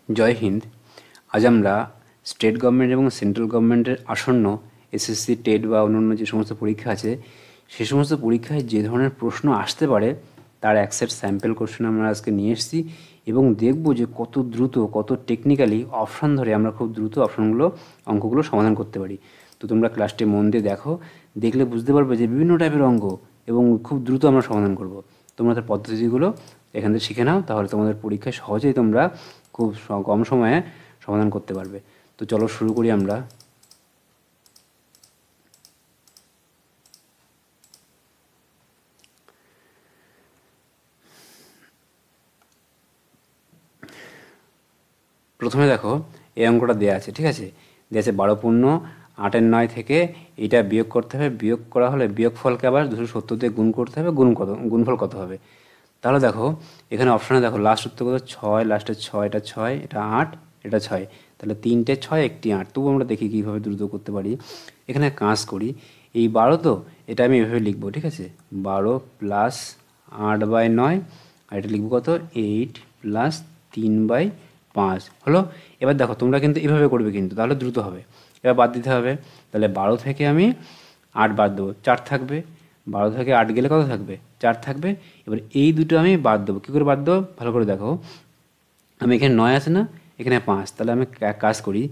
জয় হিন্দ। আজ আমরা state government এবং সেন্ট্রাল গভর্নমেন্টের আসন্ন এসএসসি টেট বা অন্যান্য যে সমস্ত পরীক্ষা আছে সে সমস্ত পরীক্ষায় যে ধরনের প্রশ্ন আসতে পারে তার এক সেট স্যাম্পল কোশ্চেন আমরা আজকে নিয়ে এসেছি এবং দেখব যে কত দ্রুত কত টেকনিক্যালি অপশান ধরে আমরা খুব দ্রুত অঙ্কগুলো সমাধান করতে পারি। তো তোমরা ক্লাসটি মন দিয়ে দেখো, দেখলে বুঝতে পারবে যে বিভিন্ন টাইপের অঙ্ক এবং খুব দ্রুত আমরা সমাধান করব। তোমরা তার পদ্ধতিগুলো এখান থেকে শিখে নাও, তাহলে তোমাদের পরীক্ষায় সহজেই তোমরা খুব কম সময়ে সমাধান করতে পারবে। তো চলো শুরু করি আমরা। প্রথমে দেখো এই অঙ্কটা দেওয়া আছে, ঠিক আছে, দেওয়া আছে 12 পূর্ণ 8-9 থেকে এটা বিয়োগ করতে হবে। বিয়োগ করা হলে বিয়োগফলকে আবার 270 দিয়ে গুণ করতে হবে। গুণফল কত হবে? তাহলে দেখো এখানে অপশানে দেখো লাস্ট উত্তর কত 6, লাস্টের 6, এটা 6, এটা 8, এটা 6, তাহলে 3টে 6 একটি 8। তবু আমরা দেখি কীভাবে দ্রুত করতে পারি। এখানে কাজ করি, এই 12 তো এটা আমি এভাবে লিখবো, ঠিক আছে, 12 প্লাস 8/9 আর এটা লিখবো কত 8 প্লাস 3/5 হলো। এবার দেখো তোমরা কিন্তু এভাবে করবে, কিন্তু তাহলে দ্রুত হবে। এবার বাদ দিতে হবে, তাহলে 12 থেকে আমি 8 বাদ দেবো, 4 থাকবে। 12 থেকে 8 গেলে কত থাকবে? 4 থাকবে। এবার এই দুটো আমি বাদ দেবো। কী করে বাদ দেবো ভালো করে দেখো, আমি এখানে 9 আছে না, এখানে 5, তাহলে আমি এক কাজ করি,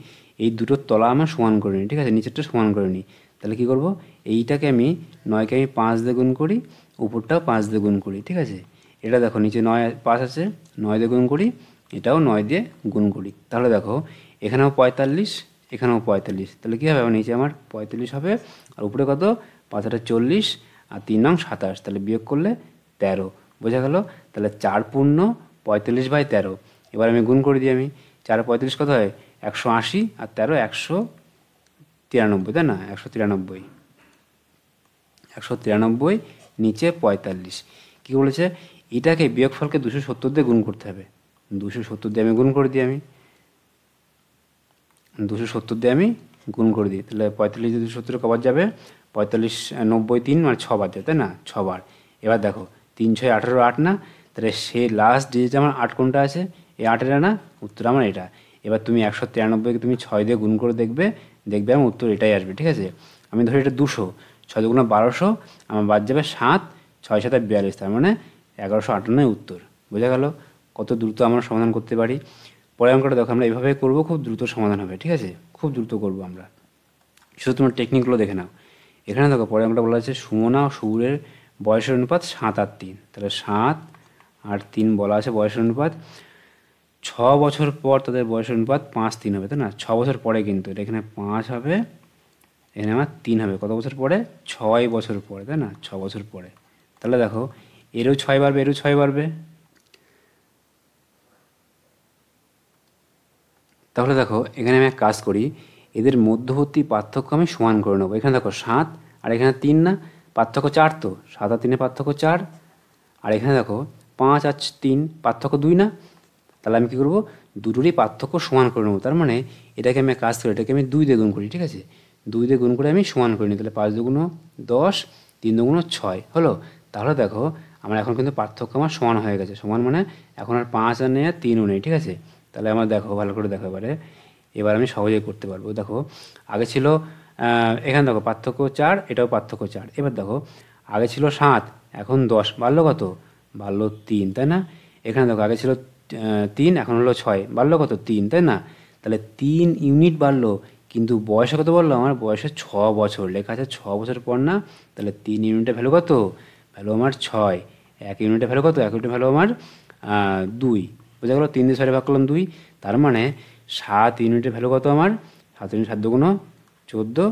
এই দুটোর তলা আমার সমান করে নিই, ঠিক আছে, নিচেরটা সমান করে নিই। তাহলে কী করবো, এইটাকে আমি 9কে আমি 5 দিয়ে গুণ করি, উপরটাও 5 দিয়ে গুণ করি, ঠিক আছে। এটা দেখো নিচে 5 আছে, 9 দিয়ে গুণ করি, এটাও 9 দিয়ে গুণ করি। তাহলে দেখো এখানেও 45, এখানেও 45, তাহলে কী হবে, নিচে আমার 45 হবে আর উপরে কত 5 40 আর 3 নং 27, তাহলে বিয়োগ করলে 13, বোঝা গেল। তাহলে 4 পূর্ণ 45/13। এবার আমি গুণ করে দিই, আমি 4 45 কত হয় 180 আর 13 193, তাই না, 193 নিচে 45। কী বলেছে, এটাকে বিয়োগফলকে 270 দিয়ে গুণ করতে হবে। 270 দিয়ে আমি গুণ করে দিই, আমি 270 দিয়ে আমি গুণ করে দিই, তাহলে 45 দিয়ে 270 কবার যাবে, 45 90 3 মানে 6 বার যাবে, তাই না, 6 বার। এবার দেখো 3 6 18 8 না, তাহলে সে লাস্ট ডিজিট আমার 8 কোনটা আছে, এই 8 এটা না, উত্তর আমার এটা। এবার তুমি 193কে তুমি 6 দিয়ে গুণ করে দেখবে আমার উত্তর এটাই আসবে, ঠিক আছে। আমি ধরি এটা 200, 6 2 1200, আমার বাদ যাবে 7, 6 7 42, তার মানে 1158 উত্তর। বোঝা গেল কত দ্রুত আমরা সমাধান করতে পারি। পরের অঙ্কটা দেখো আমরা এইভাবে করবো, খুব দ্রুত সমাধান হবে, ঠিক আছে, খুব দ্রুত করবো আমরা। শুধু তোমার টেকনিকগুলো দেখে নাও। এখানে দেখো পরের অঙ্কটা বলা আছে সুমনা ও সুরের বয়সের অনুপাত 7 আর 3, তাহলে 7 আর 3 বলা আছে বয়সের অনুপাত। 6 বছর পর তাদের বয়সের অনুপাত 5-3 হবে, তাই না, 6 বছর পরে, কিন্তু এটা এখানে 5 হবে, এখানে আমার 3 হবে। কত বছর পরে? 6 বছর পরে, তাই না, 6 বছর পরে। তাহলে দেখো এরও 6 বাড়বে, এরও 6 বাড়বে। তাহলে দেখো এখানে আমি এক কাজ করি, এদের মধ্যবর্তী পার্থক্য আমি সমান করে নেবো। এখানে দেখো 7 আর এখানে 3 না, পার্থক্য 4, তো 7 আর 3 পার্থক্য 4। আর এখানে দেখো 5 আর 3 পার্থক্য 2 না, তাহলে আমি কী করবো, দুটোরই পার্থক্য সমান করে নেবো। তার মানে এটাকে আমি কাজ করি, এটাকে আমি 2 দিয়ে গুণ করি, ঠিক আছে, 2 দিয়ে গুণ করে আমি সমান করে নিই। তাহলে 5 2 10, 3 2 6 হলো। তাহলে দেখো আমার এখন কিন্তু পার্থক্য আমার সমান হয়ে গেছে। সমান মানে এখন আর 5 আর নেই আর 3ও নেই, ঠিক আছে। তাহলে আমার দেখো ভালো করে দেখো, এবার আমি সহজেই করতে পারবো। দেখো আগে ছিল এখানে দেখো পার্থক্য 4, এটাও পার্থক্য 4। এবার দেখো আগে ছিল 7, এখন 10, বাড়লো কত, বাড়লো 3, তাই না। এখানে দেখো আগে ছিল 3, এখন হলো 6, বাড়লো কত 3, তাই না। তাহলে 3 ইউনিট বাড়লো, কিন্তু বয়সে কত বললো, আমার বয়সে 6 বছর লেখা আছে, 6 বছর পর না। তাহলে 3 ইউনিটের ভ্যালু কত, ভ্যালু আমার 6, 1 ইউনিটের ভ্যালু কত, 1 ইউনিটের ভ্যালু আমার 2, বোঝা গেলো। 3 দিয়ে 6 ভাগ করলাম 2, তার মানে 7 ইউনিটের ভ্যালু কত আমার, 7 ইউনিট 7 2 14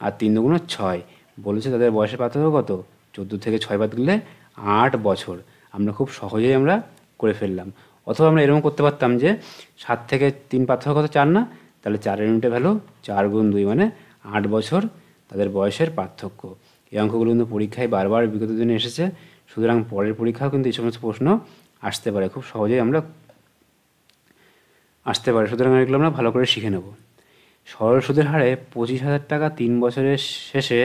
আর 3 2 6। বলেছে তাদের বয়সের পার্থক্য কত, 14 থেকে 6 বাদ দিলে 8 বছর। আমরা খুব সহজেই আমরা করে ফেললাম। অথবা আমরা এরকম করতে পারতাম যে 7 থেকে 3 পার্থক্য কত, 4 না, তাহলে 4 ইউনিটের ভ্যালু 4 গুণ 2 মানে 8 বছর তাদের বয়সের পার্থক্য। এই অঙ্কগুলো কিন্তু পরীক্ষায় বারবার বিগত দিনে এসেছে, সুতরাং পরের পরীক্ষাও কিন্তু এই সমস্ত প্রশ্ন আসতে পারে, খুব সহজেই আমরা আসতে পারে। সুতরাং এগুলো আমরা ভালো করে শিখে নেব। সরল সুদের হারে 25,000 টাকা 3 বছরের শেষে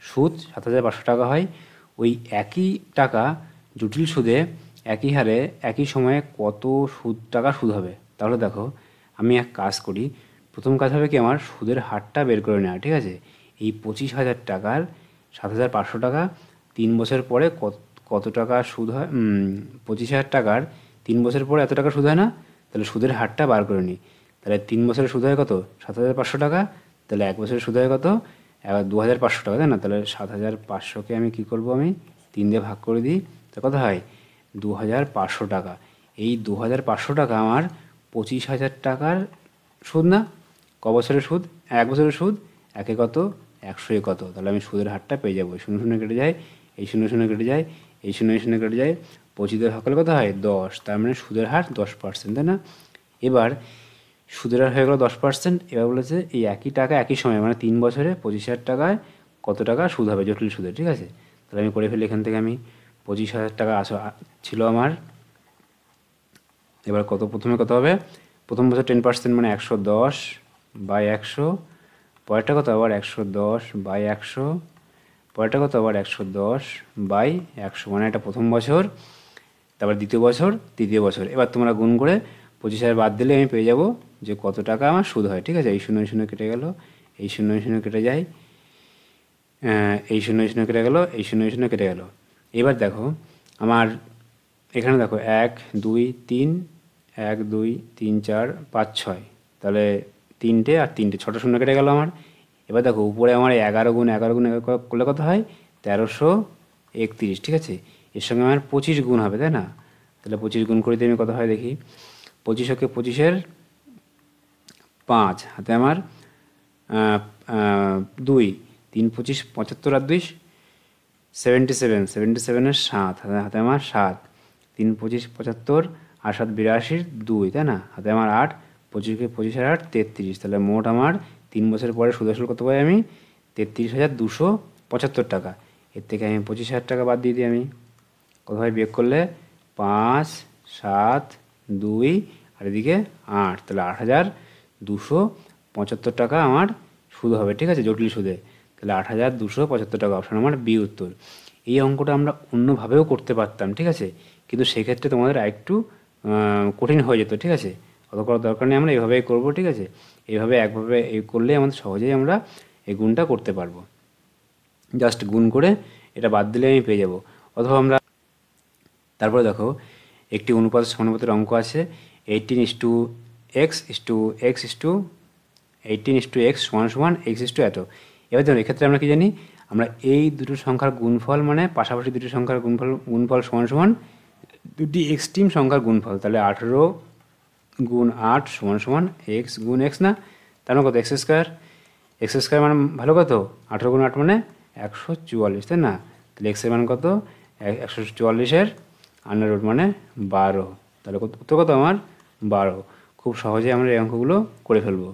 সুদ 7,500 টাকা হয়। ওই একই টাকা জটিল সুদে একই হারে একই সময়ে কত টাকা সুদ হবে? তাহলে দেখো আমি এক কাজ করি, প্রথম কাজ হবে কি আমার সুদের হারটা বের করে নেওয়া, ঠিক আছে। এই 25,000 টাকার 7,500 টাকা 3 বছর পরে কত টাকা সুদ হয়, 25,000 টাকার 3 বছর পরে এত টাকা সুদ হয় না, তাহলে সুদের হারটা বার করে নিই। তাহলে 3 বছরের সুদ হয় কত, 7,500 টাকা। তাহলে 1 বছরের সুদ হয় কত, 2,500 টাকা, তাই না। তাহলে 7,500কে আমি কী করবো, আমি 3 দিয়ে ভাগ করে দিই, তা কত হয় 2,500 টাকা। এই 2,500 টাকা আমার 25,000 টাকার সুদ না, ক বছরের সুদ, 1 বছরের সুদ, একে কত, 100 কত। তাহলে আমি সুদের হারটা পেয়ে যাবো। শূন্য শূন্য কেটে যায়, এই শূন্য শূন্য কেটে যায়, এই শূন্য শূন্য কেটে যায়, 25 দিয়ে ভাগ করলে কত হয় 10, তার মানে সুদের হার 10%, তাই না। এবার সুদের হার হয়ে গেলো 10%। এবার বলেছে এই একই টাকা একই সময় মানে 3 বছরে 25,000 টাকায় কত টাকা সুদ হবে, জটিল সুদের, ঠিক আছে। তাহলে আমি করে ফেলি, এখান থেকে আমি 25,000 টাকা ছিল আমার। এবার প্রথমে কত হবে, প্রথম বছর 10% মানে 110 বাই 100, পরেরটা কত আবার 110 বাই 100, পরেরটা কত আবার 110 বাই 100, মানে এটা প্রথম বছর, তারপর দ্বিতীয় বছর, তৃতীয় বছর। এবার তোমরা গুণ করে 25,000 বাদ দিলে আমি পেয়ে যাব যে কত টাকা আমার সুদ হয়, ঠিক আছে। এই শূন্য শূন্য কেটে গেল, এই শূন্য শূন্য কেটে যায়, এই শূন্য শূন্য কেটে গেল, এই শূন্য শূন্য কেটে গেল। এবার দেখো আমার এখানে দেখো 1 2 3, 1 2 3 4 5 6, তাহলে 3টে আর 3টে, 6টা শূন্য কেটে গেল আমার। এবার দেখো উপরে আমার 11 গুণ 11 গুণ করলে কত হয় 1331, ঠিক আছে। এর সঙ্গে আমার 25 গুণ হবে, তাই না। তাহলে 25 গুণ করে দিয়ে আমি কত হয় দেখি, 25কে 25-এর 5, হাতে আমার 2, 3 25 75 আর 2 77, 77-এর 7, হাতে আমার 7, 3 25 75 আর 7 82-র 2, তাই না। হাতে আমার 8, 25কে 25-এর 8 33, তাহলে মোট আমার 3 বছর পরে সুদ আসল কত পাই আমি 33,275 টাকা। এর থেকে আমি 25,000 টাকা বাদ দিয়ে দিই, আমি কত হয় বিয়োগ করলে 5 7 2 আর এদিকে 8, তাহলে 8,275 টাকা আমার সুদ হবে, ঠিক আছে, জটিল সুদে। তাহলে 8,275 টাকা, অপশন আমার বি উত্তর। এই অঙ্কটা আমরা অন্যভাবেও করতে পারতাম, ঠিক আছে, কিন্তু সেক্ষেত্রে তোমাদের আরেকটু কঠিন হয়ে যেত, ঠিক আছে। অত করার দরকার নেই, আমরা এইভাবেই করব, ঠিক আছে। এইভাবে একভাবে এই করলে আমাদের সহজেই আমরা এই গুণটা করতে পারবো। জাস্ট গুণ করে এটা বাদ দিলে আমি পেয়ে যাব। অথবা আমরা তারপরে দেখো একটি অনুপাত সমানুপাতের অঙ্ক আছে, 18:x সমান x এত। এবার ধরুন এক্ষেত্রে আমরা কি জানি, আমরা এই দুটো সংখ্যার গুণফল মানে পাশাপাশি দুটো সংখ্যার গুণফল সমান দুটি এক্সট্রিম সংখ্যার গুণফল। তাহলে 18 গুণ 8 সমান x গুণ x না, তার মানে কত এক্স স্কোয়ার মানে ভালো কত 18 গুণ 8 মানে 144, তাই না। তাহলে এক্সের মান কত 144-এর আন্ডাররুট মানে 12, তাহলে উত্তর কত আমার 12। খুব সহজে আমরা এই অঙ্কগুলো করে ফেলবো।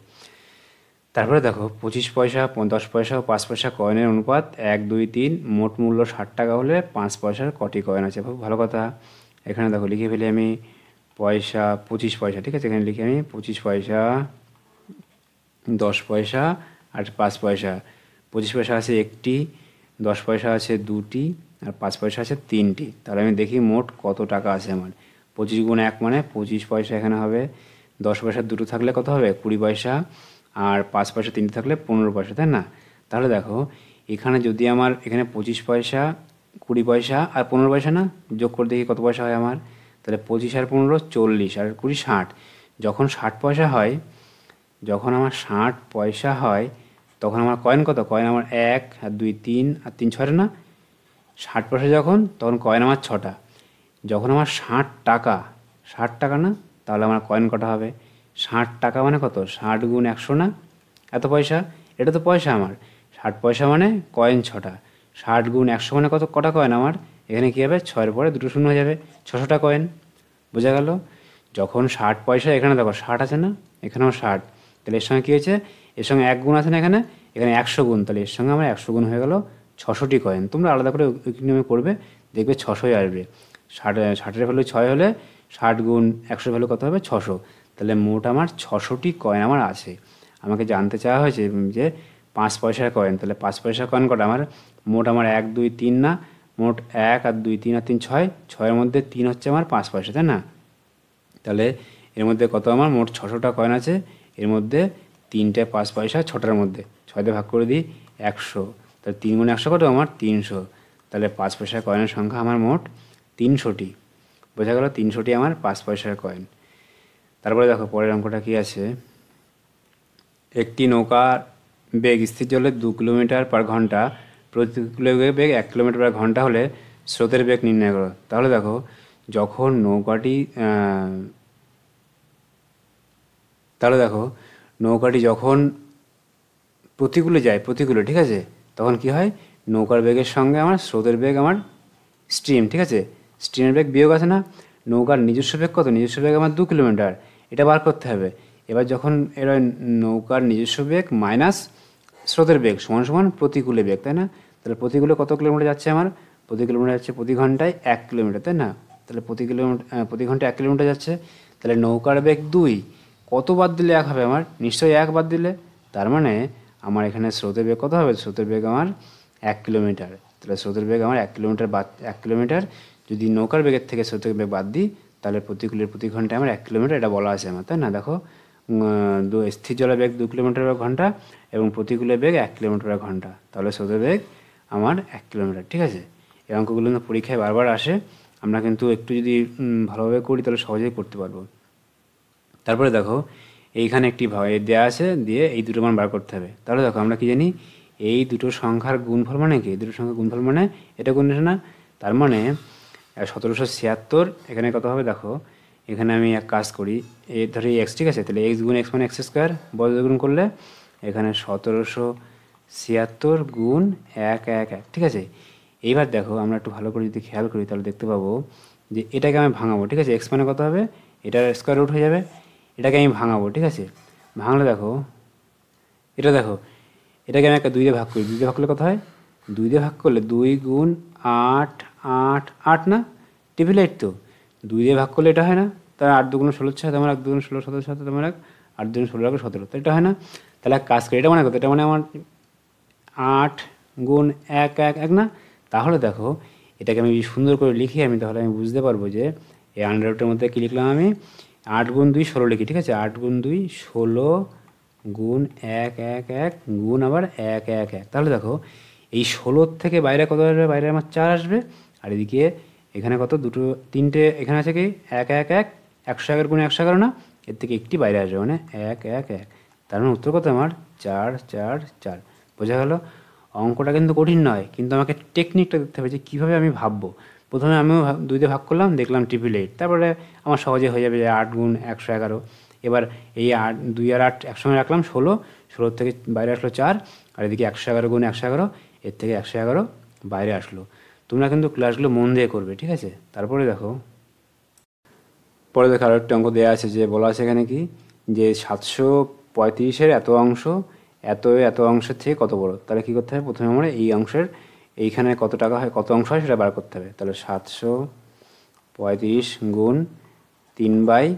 তারপরে দেখো 25 পয়সা 10 পয়সা ও 5 পয়সা কয়েনের অনুপাত 1 2 3, মোট মূল্য 60 টাকা হলে 5 পয়সার কটি কয়েন আছে, খুব ভালো কথা। এখানে দেখো লিখে ফেলি আমি পয়সা 25 পয়সা, ঠিক আছে, এখানে লিখে আমি 25 পয়সা 10 পয়সা আর 5 পয়সা। 25 পয়সা আছে একটি, 10 পয়সা আছে দুটি আর 5 পয়সা আছে তিনটি। তাহলে আমি দেখি মোট কত টাকা আছে আমার। 25 গুণ 1 মানে 25 পয়সা এখানে হবে, 10 পয়সা দুটো থাকলে কত হবে 20 পয়সা, আর 5 পয়সা তিনটে থাকলে 15 পয়সা, তাই না। তাহলে দেখো এখানে যদি আমার এখানে 25 পয়সা 20 পয়সা আর 15 পয়সা না, যোগ করে দেখি কত পয়সা হয় আমার। তাহলে 25 আর 15 40 আর 20 60। যখন 60 পয়সা হয়, যখন আমার 60 পয়সা হয় তখন আমার কয়েন কত, কয়েন আমার 1 আর 2 3 আর 3 6 না। 60 পয়সা যখন, তখন কয়েন আমার 6টা। যখন আমার 60 টাকা, 60 টাকা না, তাহলে আমার কয়েন কটা হবে 60 টাকা মানে কত 60 গুণ 100 না, এত পয়সা, এটা তো পয়সা আমার। 60 পয়সা মানে কয়েন 6টা, 60 গুণ 100 মানে কটা কয়েন আমার, এখানে কী হবে 6-এর পরে দুটো শূন্য হয়ে যাবে, 600টা কয়েন। বোঝা গেল। যখন 60 পয়সা, এখানে দেখো 60 আছে না, এখানেও 60, তাহলে এর সঙ্গে কী হয়েছে, এর সঙ্গে 1 গুণ আছে না, এখানে 100 গুণ, তাহলে এর সঙ্গে আমার 100 গুণ হয়ে গেল 600টি কয়েন। তোমরা আলাদা করে নিয়মে করবে, দেখবে 600ই আসবে। 60-এর ভ্যালু 6 হলে 60 গুণ 100-এর ভ্যালু কত হবে 600। তাহলে মোট আমার 600টি কয়েন আমার আছে। আমাকে জানতে চাওয়া হয়েছে যে 5 পয়সার কয়েন, তাহলে 5 পয়সার কয়েন কটা আমার, মোট আমার 1 2 3 না, মোট 1 আর 2 3 আর 3 6, 6-এর মধ্যে 3 হচ্ছে আমার 5 পয়সা, তাই না। তাহলে এর মধ্যে কত আমার মোট 600টা কয়েন আছে, এর মধ্যে 3টে 5 পয়সা 6টার মধ্যে 6 দিয়ে ভাগ করে দিই 100, তাহলে 3 গুণে 100 কত আমার 300, তাহলে 5 পয়সার কয়েনের সংখ্যা আমার মোট 300টি। বোঝা গেল 300টি আমার 5 পয়সার কয়েন। তারপরে দেখো পরের অঙ্কটা কি আছে, একটি নৌকার বেগ স্থির জলে 2 কিলোমিটার পার ঘন্টা, প্রতিকূলের বেগ 1 কিলোমিটার পার ঘন্টা হলে স্রোতের বেগ নির্ণয় করো। তাহলে দেখো যখন নৌকাটি যখন প্রতিকূলে যায়, ঠিক আছে, তখন কি হয়, নৌকার বেগের সঙ্গে আমার স্রোতের বেগ আমার স্ট্রিম, ঠিক আছে, স্ট্রিমের বেগ বিয়োগ আছে না, নৌকার নিজস্ব বেগ কত, নিজস্ব বেগ আমার 2 কিলোমিটার, এটা বার করতে হবে। এবার যখন এরা নৌকার নিজস্ব বেগ মাইনাস স্রোতের বেগ সমান সমান প্রতিকূলে বেগ, তাই না, তাহলে প্রতিকূলে কত কিলোমিটার যাচ্ছে আমার, প্রতি কিলোমিটার যাচ্ছে প্রতি ঘন্টায় 1 কিলোমিটার, তাই না, তাহলে প্রতি ঘন্টায় 1 কিলোমিটার যাচ্ছে, তাহলে নৌকার বেগ 2, কত বাদ দিলে 1 হবে আমার, নিশ্চয়ই 1 বাদ দিলে, তার মানে আমার এখানে স্রোতের বেগ কত হবে, স্রোতের বেগ আমার 1 কিলোমিটার, তাহলে স্রোতের বেগ আমার 1 কিলোমিটার 1 কিলোমিটার, যদি নৌকার বেগের থেকে স্রোতের বেগ বাদ দিই তাহলে প্রতিকূলের প্রতি ঘন্টায় আমার 1 কিলোমিটার, এটা বলা আছে আমার, তাই না। দেখো স্থির জলের বেগ 2 কিলোমিটার পার ঘন্টা এবং প্রতিকূলের বেগ 1 কিলোমিটার পার ঘন্টা, তাহলে স্রোতের বেগ আমার 1 কিলোমিটার, ঠিক আছে। এই অঙ্কগুলো পরীক্ষায় বারবার আসে, আমরা কিন্তু একটু যদি ভালোভাবে করি তাহলে সহজেই করতে পারবো। তারপরে দেখো এইখানে একটি দেওয়া আছে, দিয়ে এই দুটো মান বার করতে হবে। তাহলে দেখো আমরা কি জানি, এই দুটো সংখ্যার গুণফল মানে কি, দুটো সংখ্যার গুণফল মানে এটা গুণ না, তার মানে 1776, এখানে কত হবে দেখো, এখানে আমি এক কাজ করি, এই ধরি এক্স, ঠিক আছে, তাহলে এক্স গুণ এক্স মানে এক্স স্কোয়ার, বর্গ গুণ করলে এখানে 1776 গুণ 111, ঠিক আছে। এইবার দেখো আমরা একটু ভালো করে যদি খেয়াল করি তাহলে দেখতে পাবো যে এটাকে আমি ভাঙাবো, ঠিক আছে, এক্স মানে কত হবে, এটার স্কোয়ার রুট হয়ে যাবে, এটাকে আমি ভাঙাবো, ঠিক আছে, ভাঙলে দেখো এটাকে আমি একটা 2 দিয়ে ভাগ করি, 2 দিয়ে ভাগ করলে কত হয়, 2 দিয়ে ভাগ করলে 2 গুণ 8 8 8 না, ট্রিপল 8 তো, 2 দিয়ে ভাগ করলে এটা হয় না, তার 8 2 গুণ 16 6 তোমার 1 2 গুণ 16 17 7 তোমার 8 2 গুণ 16 17, তো এটা হয় না, তাহলে এক কাজ করি, এটা মানে কত, এটা মানে আমার 8 গুণ 1 1 1 না, তাহলে দেখো এটাকে আমি সুন্দর করে লিখি আমি, তাহলে আমি বুঝতে পারবো যে এই আন্ডাররুটের মধ্যে কী লিখলাম আমি, 8 গুণ 2 16 লিখি, ঠিক আছে, 8 গুণ 2 16 গুণ 1 1 1 গুণ আবার 1 1 1, তাহলে দেখো এই 16 থেকে বাইরে কত আসবে, বাইরে আমার 4 আসবে, আর এদিকে এখানে কত, দুটো 3টে এখানে আছে কি 1 1 1 111 গুণ 111 না, এর থেকে একটি বাইরে আসবে মানে 1 1 1, তার মানে উত্তর কত আমার 4 4 4। বোঝা গেল, অঙ্কটা কিন্তু কঠিন নয়, কিন্তু আমাকে টেকনিকটা দেখতে হবে যে কীভাবে আমি ভাববো। প্রথমে আমিও 2 দিয়ে ভাগ করলাম, দেখলাম ট্রিপল 8, তারপরে আমার সহজে হয়ে যাবে যে 8 গুণ 111, এবার এই 8 2 আর 8 একসঙ্গে রাখলাম 16 থেকে বাইরে আসলো 4, আর এদিকে 111 গুণ 111, এর থেকে 111 বাইরে আসলো। তোমরা কিন্তু ক্লাসগুলো মন দিয়ে করবে, ঠিক আছে। তারপরে দেখো আরও একটা অঙ্ক দেওয়া আছে, যে বলা আছে এখানে কি, যে 735-এর এত অংশ এত অংশের থেকে কত বড়, তাহলে কী করতে হবে, প্রথমে আমরা এই অংশের এইখানে কত টাকা হয়, কত অংশ হয় সেটা বার করতে হবে। তাহলে 735 গুণ 3/5,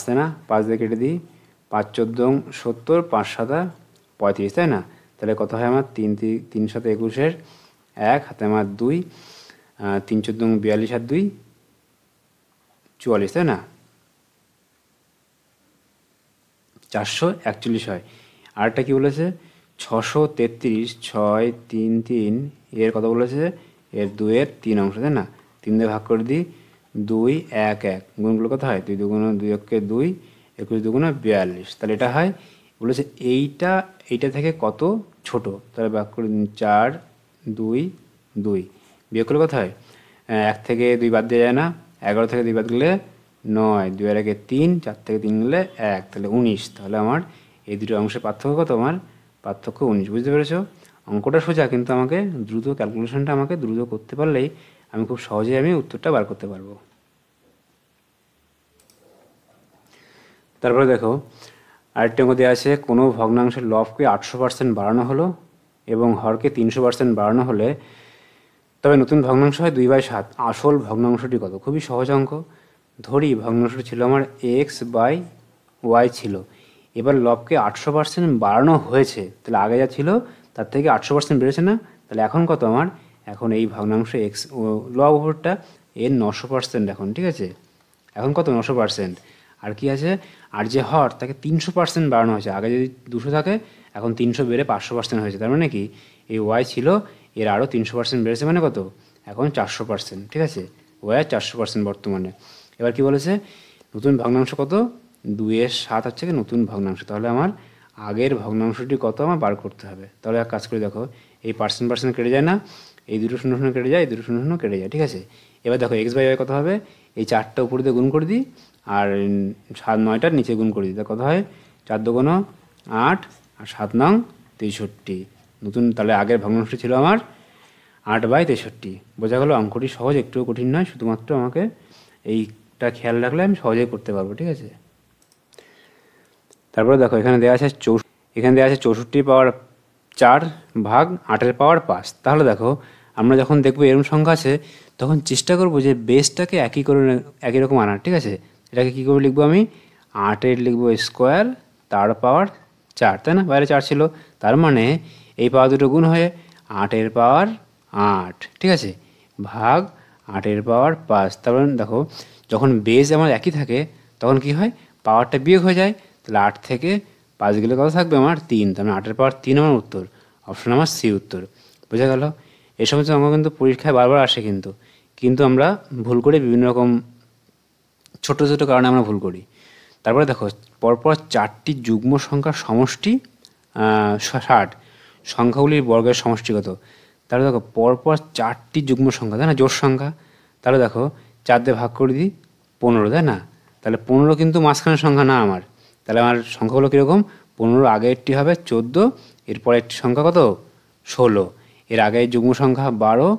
তাই না, 5 দিয়ে কেটে দিই, 5 14 70, 5 7 35, তাই না, তাহলে কত হয় আমার 3 7 21-এর 1 হাতে আমার 2, 3 14 42 আর 2 44, তাই না, 441 হয়। আরেকটা কী বলেছে, 633 6 3 3 এর কত বলেছে, এর 2-এর 3 অংশ, তাই না, 3 দিয়ে ভাগ করে দিই, 2 1 1 গুণগুলো কত হয়, 2 2 2 1 2 21 2 42, তাহলে এটা হয়, বলেছে এইটা থেকে কত ছোট, তাহলে ভাগ করে 4 2 2 বিয়োগ করলে কত হয়, 1 থেকে 2 বাদ দেওয়া যায় না, 11 থেকে 2 বাদ গেলে 9, 2 আর 1 3, 4 থেকে 3 গেলে 1, তাহলে 19, তাহলে আমার এই দুটো অংশের পার্থক্য কত, আমার পার্থক্য 19। বুঝতে পেরেছো, অঙ্কটা সোজা, কিন্তু আমাকে দ্রুত ক্যালকুলেশনটা আমাকে দ্রুত করতে পারলেই আমি খুব সহজেই আমি উত্তরটা বার করতে পারবো। তারপরে দেখো আরেকটা অঙ্ক দেওয়া আছে, কোনো ভগ্নাংশের লবকে 800% বাড়ানো হলো এবং হরকে 300% বাড়ানো হলে তবে নতুন ভগ্নাংশ হয় 2/7, আসল ভগ্নাংশটি কত। খুবই সহজ অঙ্ক। ধরি ভগ্নাংশটি ছিল আমার x/y ছিল, এবার লবকে 800% বাড়ানো হয়েছে, তাহলে আগে যা ছিল তার থেকে 800% বেড়েছে না, তাহলে এখন কত আমার, এখন এই ভগ্নাংশ x লব ওপরটা এর 900% এখন, ঠিক আছে, এখন কত 900%, আর কি আছে, আর যে হর তাকে 300% বাড়ানো হয়েছে। আগে যদি 200 থাকে, এখন 300 বেড়ে 500% হয়েছে। তার মানে কি, এই ওয়াই ছিল, এর আরও 300% বেড়েছে, মানে কত, এখন 400%। ঠিক আছে, ওয়াই 400% বর্তমানে। এবার কি বলেছে, নতুন ভগ্নাংশ কত, 2/7 হচ্ছে কি নতুন ভগ্নাংশ। তাহলে আমার আগের ভগ্নাংশটি কত আমার বার করতে হবে। তাহলে এক কাজ করে দেখো, এই পার্সেন্ট কেটে যায় না, এই দুটো শূন্য শূন্য কেটে যায়, এই দুটো শূন্য শূন্য কেটে যায়। ঠিক আছে, এবার দেখো এক্স বাই ওয়াই কত হবে, এই 4টা উপরে দিয়ে গুণ করে দিই, আর 7-9টার নিচে গুণ করে দিই। তা কত হয়, 4 দুগুণ 8 আর 7 নং 63 নতুন। তাহলে আগের ভগ্নাংশটি ছিল আমার 8/63। বোঝা গেল, অঙ্কটি সহজ, একটুও কঠিন নয়, শুধুমাত্র আমাকে এইটা খেয়াল রাখলে আমি সহজেই করতে পারবো। ঠিক আছে, তারপরে দেখো এখানে দেওয়া আছে 64 পাওয়ার 4 ভাগ 8-এর পাওয়ার 5। তাহলে দেখো আমরা যখন দেখবো এরকম সংখ্যা আছে, তখন চেষ্টা করবো যে বেসটাকে একই রকম আনার। ঠিক আছে, এটাকে কী করে লিখবো, আমি 8-এর লিখবো স্কোয়ার, তার পাওয়ার 4, তাই না, বাইরে 4 ছিল, তার মানে এই পাওয়ার দুটো গুণ হয়ে 8-এর পাওয়ার 8। ঠিক আছে, ভাগ 8-এর পাওয়ার 5। তারপরে দেখো যখন বেস আমার একই থাকে, তখন কি হয়, পাওয়ারটা বিয়োগ হয়ে যায়। তাহলে 8 থেকে 5 গেলে কত থাকবে আমার 3, তার মানে 8-এর পাওয়ার 3 আমার উত্তর, অপশন আমার সি উত্তর। বোঝা গেল, এই সমস্ত অঙ্ক কিন্তু পরীক্ষায় বারবার আসে, কিন্তু আমরা ভুল করি, বিভিন্ন রকম ছোট ছোট কারণে আমরা ভুল করি। তারপরে দেখো পরপর 4টি যুগ্ম সংখ্যার সমষ্টি 60, সংখ্যাগুলির বর্গের সমষ্টি কত। তাহলে দেখো পরপর 4টি যুগ্ম সংখ্যা, তাই না, জোড় সংখ্যা। তাহলে দেখো 4 দিয়ে ভাগ করে দিই, 15, তাই না। তাহলে 15 কিন্তু মাঝখানের সংখ্যা না আমার। তাহলে আমার সংখ্যাগুলো কীরকম, 15 আগে একটি হবে 14, এরপরে একটি সংখ্যা কত, 16, এর আগে যুগ্ম সংখ্যা 12,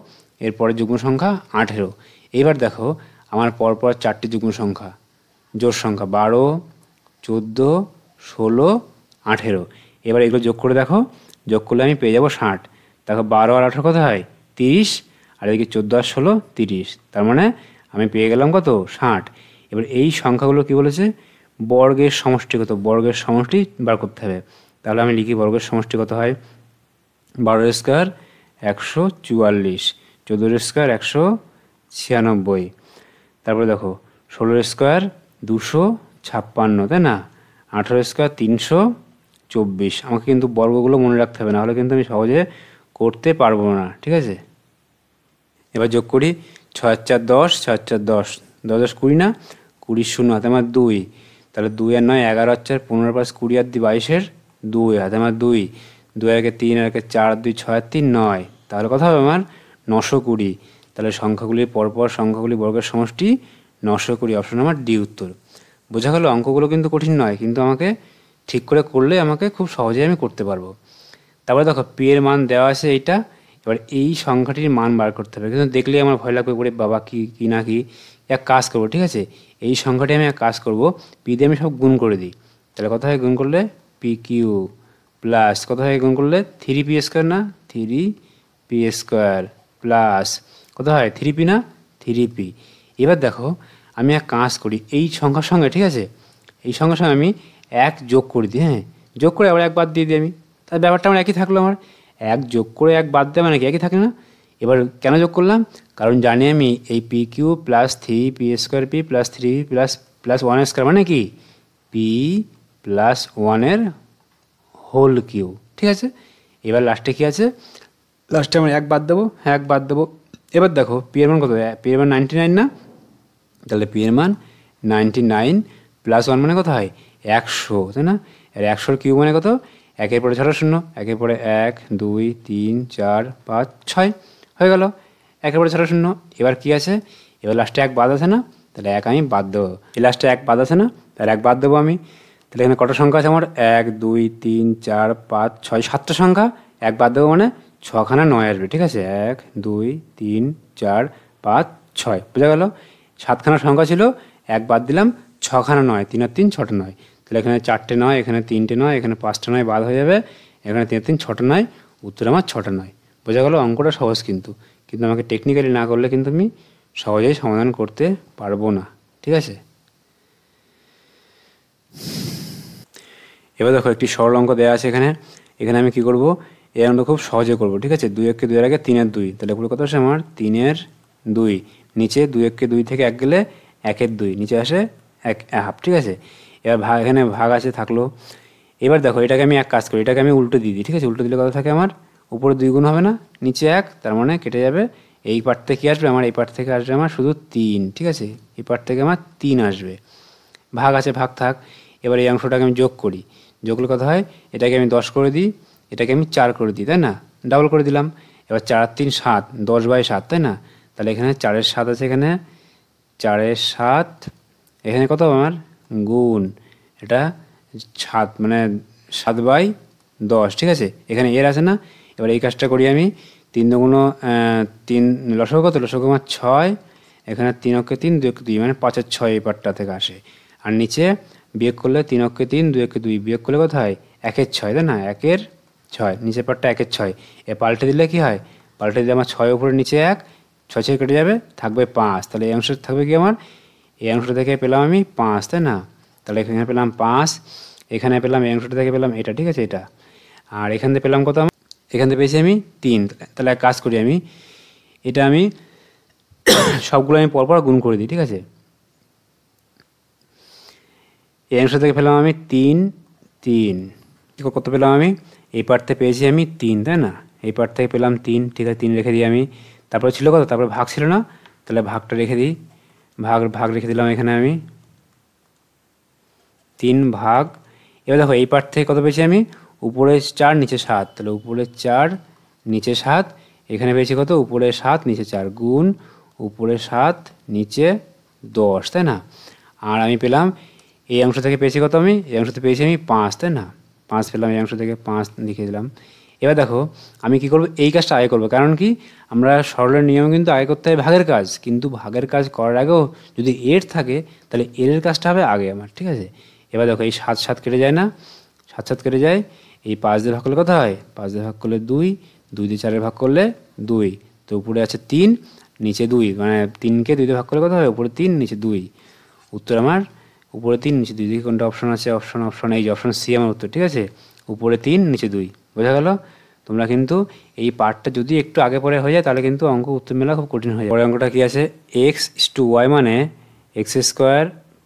এরপরে যুগ্ম সংখ্যা 18। এবার দেখো আমার পরপর 4টি যুগ্ম সংখ্যা, জোড় সংখ্যা 12, 14, 16, 18। এবার এগুলো যোগ করে দেখো, যোগ করলে আমি পেয়ে যাবো 60। দেখো 12 আর 18 কত হয়, 30, আর এদিকে 14 আর 16 30, তার মানে আমি পেয়ে গেলাম কত, 60। এবার এই সংখ্যাগুলো কি বলেছে, বর্গের সমষ্টি কত, বর্গের সমষ্টি বার করতে হবে। তাহলে আমি লিখি বর্গের সমষ্টি কত হয়, 12 স্কোয়ার 144, 14 স্কোয়ার 196, তারপরে দেখো 16 স্কোয়ার 256, তাই না, 18 স্কোয়ার 324। আমাকে কিন্তু বর্গগুলো মনে রাখতে হবে, না হলে কিন্তু আমি সহজে করতে পারবো না। ঠিক আছে, এবার যোগ করি, 6 আর 4 10, 6 আর 4 10, 10 10 20 না, 20 শূন্য হাতে আমার 2, তাহলে 2 আর 9 11 আর 4 15 + 20 আর 2 22-এর 2 হাতে আমার 2, 2 আর 1 3 আর 1 4 2 6 আর 3 9, তাহলে কথা হবে আমার 920। তাহলে সংখ্যাগুলির পরপর সংখ্যাগুলি বর্গের সমষ্টি 920, অপশন আমার ডি উত্তর। বোঝা গেল, অঙ্কগুলো কিন্তু কঠিন নয়, কিন্তু আমাকে ঠিক করে করলে আমাকে খুব সহজেই আমি করতে পারবো। তারপরে দেখো পি এর মান দেওয়া আছে এইটা, এবার এই সংখ্যাটির মান বার করতে হবে। কিন্তু দেখলেই আমার ভয় লাগবে, করে বাবা কি না কি, এক কাজ করবো। ঠিক আছে, এই সংখ্যাটি আমি এক কাজ করবো, পি দিয়ে আমি সব গুণ করে দিই। তাহলে কত হয়, গুণ করলে পি কিউ প্লাস কত হয়, গুণ করলে 3p স্কোয়ার, না 3p স্কোয়ার প্লাস কত হয়, 3p না 3p। এবার দেখো আমি এক কাজ করি, এই সংখ্যার সঙ্গে, ঠিক আছে, এই সংখ্যার সঙ্গে আমি 1 যোগ করে দিই। হ্যাঁ, যোগ করে আবার 1 বাদ দিয়ে দিই আমি, তার ব্যাপারটা আমার একই থাকলো। আমার 1 যোগ করে 1 বাদ দেওয়া মানে কি একই থাকে না। এবার কেন যোগ করলাম, কারণ জানি আমি এই P Q plus 3p square P plus 3 plus 1 square মানে কি পি প্লাস 1-এর হোল কিউ। ঠিক আছে, এবার লাস্টে কি আছে, লাস্টে আমরা 1 বাদ দেবো। হ্যাঁ, 1 বাদ দেবো। এবার দেখো পি এর মান কত, পি এর মান 99 না, তাহলে পি এর মান 99 প্লাস 1 মানে কত হয় 100, তাই না। আর 100-র কিউ মানে কত, 1-এর পরে 6 শূন্য, 1-এর পরে 1 2 3 4 5 6 হয়ে গেল, 1-এর পরে 6 শূন্য। এবার কি আছে, এবার লাস্টে 1 বাদ আছে না, তাহলে 1 আমি বাদ দেবো। এই লাস্টে 1 বাদ আছে না, তাহলে 1 বাদ দেবো আমি। তাহলে এখানে কটা সংখ্যা আছে আমার, 1 2 3 4 5 6 7টা সংখ্যা, 1 বাদ দেবো মানে 6খানা 9 আসবে। ঠিক আছে, 1 2 3 4 5 6, বোঝা গেল। 7খানা সংখ্যা ছিল, 1 বাদ দিলাম, 6খানা 9, 3 আর 3 6টা 9। তাহলে এখানে 4টে 9, এখানে 3টে 9, এখানে 5টা 9 বাদ হয়ে যাবে, এখানে 3 3 6টা 9, উত্তর আমার 6টা 9। বোঝা গেল, অঙ্কটা সহজ, কিন্তু আমাকে টেকনিক্যালি না করলে কিন্তু আমি সহজেই সমাধান করতে পারবো না। ঠিক আছে, এবার দেখো একটি সরল অঙ্ক দেওয়া আছে এখানে। আমি কি করব, এই অঙ্কটা খুব সহজে করব। ঠিক আছে, 2-1-কে 2-এর আগে 3-এর 2, তাহলে পুরো কত আসে আমার 3-এর 2, নিচে 2-1-কে 2 থেকে 1 গেলে 1-এর 2, নিচে আসে এক হাফ, ঠিক আছে। এবার ভাগ, এখানে ভাগ আছে থাকলো। এবার দেখো এটাকে আমি এক কাজ করি, এটাকে আমি উল্টো দিয়ে দিই, ঠিক আছে। উল্টো দিলে কত থাকে আমার, উপরে 2 গুণ হবে না, নিচে 1, তার মানে কেটে যাবে। এই পার্ট থেকে কী আসবে আমার, এই পার্ট থেকে আসবে আমার শুধু 3, ঠিক আছে। এই পার্ট থেকে আমার 3 আসবে। ভাগ আছে, ভাগ থাক। এবার এই অংশটাকে আমি যোগ করি, যোগ করলে কথা হয়, এটাকে আমি 10 করে দিই, এটাকে আমি 4 করে দিই, তাই না, ডাবল করে দিলাম। এবার 4 আর 3 7, 10/7, তাই না। তাহলে এখানে 4-এর 7 আছে, এখানে 4-এর 7, এখানে কত আমার গুণ, এটা 7 মানে 7/10, ঠিক আছে। এখানে এর আছে না। এবার এই কাজটা করি আমি, 3 দুগুণ 3, লসাগু কত, লসাগু আমার 6, এখানে 3 অক্ষে 3, 2 অক্ষে 2, মানে 5-এর 6 এই পার্টটা থেকে আসে। আর নিচে বিয়োগ করলে 3 অক্ষে 3, 2 অক্ষে 2, বিয়োগ করলে কত হয়, 1-এর 6, তাই না, 1-এর 6, নিচের পার্টটা 1-এর 6। এ পাল্টে দিলে কি হয়, পাল্টে দিলে আমার 6 উপরে নিচে 1, 6 কেটে যাবে, থাকবে 5। তাহলে এই অংশটা থাকবে কি আমার, এই অংশটা থেকে পেলাম আমি 5, তাই না। তাহলে এখানে পেলাম 5, এখানে পেলাম এই অংশটা থেকে পেলাম এটা, ঠিক আছে, এটা। আর এখান থেকে পেলাম কত, এখান থেকে পেয়েছি আমি 3। তাহলে এক কাজ করি আমি, এটা আমি সবগুলো আমি পরপর গুণ করে দিই, ঠিক আছে। এই অংশ থেকে পেলাম আমি 3, কত পেলাম আমি, এই পার্ট থেকে পেয়েছি আমি 3, তাই না। এই পার্ট থেকে পেলাম 3, ঠিক আছে, 3 রেখে দিই আমি। তারপরে ছিল কত, তারপরে ভাগ ছিল না, তাহলে ভাগটা রেখে দিই, ভাগ রেখে দিলাম এখানে আমি 3 ভাগ। এবার দেখো এই পার্ট থেকে কত পেয়েছি আমি, উপরে 4 নিচে 7, তাহলে উপরে 4 নিচে 7, এখানে পেয়েছি কত, উপরে 7 নিচে 4, গুণ উপরে 7 নিচে 10, তাই না। আর আমি পেলাম এই অংশ থেকে পেয়েছি কত, আমি এই অংশ থেকে পেয়েছি আমি 5, তাই না, 5 পেলাম, এই অংশ থেকে 5 লিখে দিলাম। এবার দেখো আমি কি করব, এই কাজটা আগে করব, কারণ কি আমরা সরলের নিয়মে কিন্তু আগে করতে হয় ভাগের কাজ, কিন্তু ভাগের কাজ করার আগেও যদি এর থাকে তাহলে এর কাজটা হবে আগে আমার, ঠিক আছে। এবার দেখো এই 7 কেটে যায় না, 7 কেটে যায়, এই 5 দিয়ে ভাগ করলে কত হয়, 5 দিয়ে ভাগ করলে 2, 2 দিয়ে 4 ভাগ করলে 2, তো উপরে আছে 3 নিচে 2, মানে 3কে 2 দিয়ে ভাগ করলে কত হয়, উপরে 3 নিচে 2, উত্তর আমার উপরে 3 নিচে 2। দেখি কোনটা অপশন আছে, অপশন এই যে অপশন সি আমার উত্তর, ঠিক আছে, উপরে 3 নিচে 2। বোঝা গেল। তোমরা কিন্তু এই পার্টটা যদি একটু আগে পরে হয়ে যায় তাহলে কিন্তু অঙ্ক উত্তর মেলা খুব কঠিন হয়ে যায়। পরের অঙ্কটা কি আছে, x/y মানে x²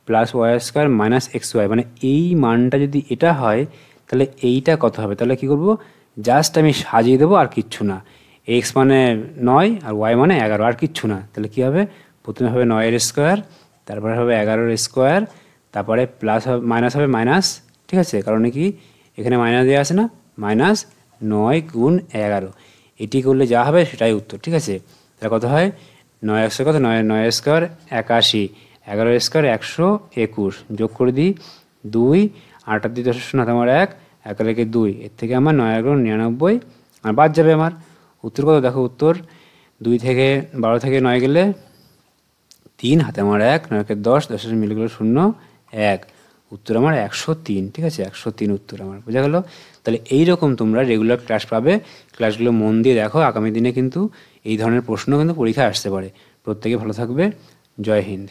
plus y² minus xy, মানে এই মানটা যদি এটা হয় তাহলে এইটা কত হবে। তাহলে কি করব, জাস্ট আমি সাজিয়ে দেবো আর কিচ্ছু না। x মানে 9 আর y মানে 11, আর কিচ্ছু না। তাহলে কি হবে, প্রথমে হবে 9-এর স্কোয়ার, তারপরে হবে 11-এর স্কোয়ার, তারপরে প্লাস হবে মাইনাস হবে মাইনাস, ঠিক আছে, কারণ কি এখানে মাইনাস দেওয়া আছে না, মাইনাস 9 গুণ 11, এটি করলে যা হবে সেটাই উত্তর, ঠিক আছে। তাহলে কত হয়, 9 একশো কত, 9-এর স্কোয়ার 81, 11-এর স্কোয়ার 121, যোগ করে দিই 2, 8 দিয়ে 10 শূন্য আমার 1, 1 লেগে 2, এর থেকে আমার 9-99 আর বাদ যাবে আমার উত্তর কত। দেখো উত্তর 2 থেকে 12 থেকে 9 গেলে 3, হাতে আমার 1, 9-কে 10, 10 মিলে গেল 0, 1, উত্তর আমার 103, ঠিক আছে, 103 উত্তর আমার। বোঝা গেল। তাহলে এইরকম তোমরা রেগুলার ক্লাস পাবে, ক্লাসগুলো মন দিয়ে দেখো, আগামী দিনে কিন্তু এই ধরনের প্রশ্ন কিন্তু পরীক্ষায় আসতে পারে। প্রত্যেকে ভালো থাকবে, জয় হিন্দ।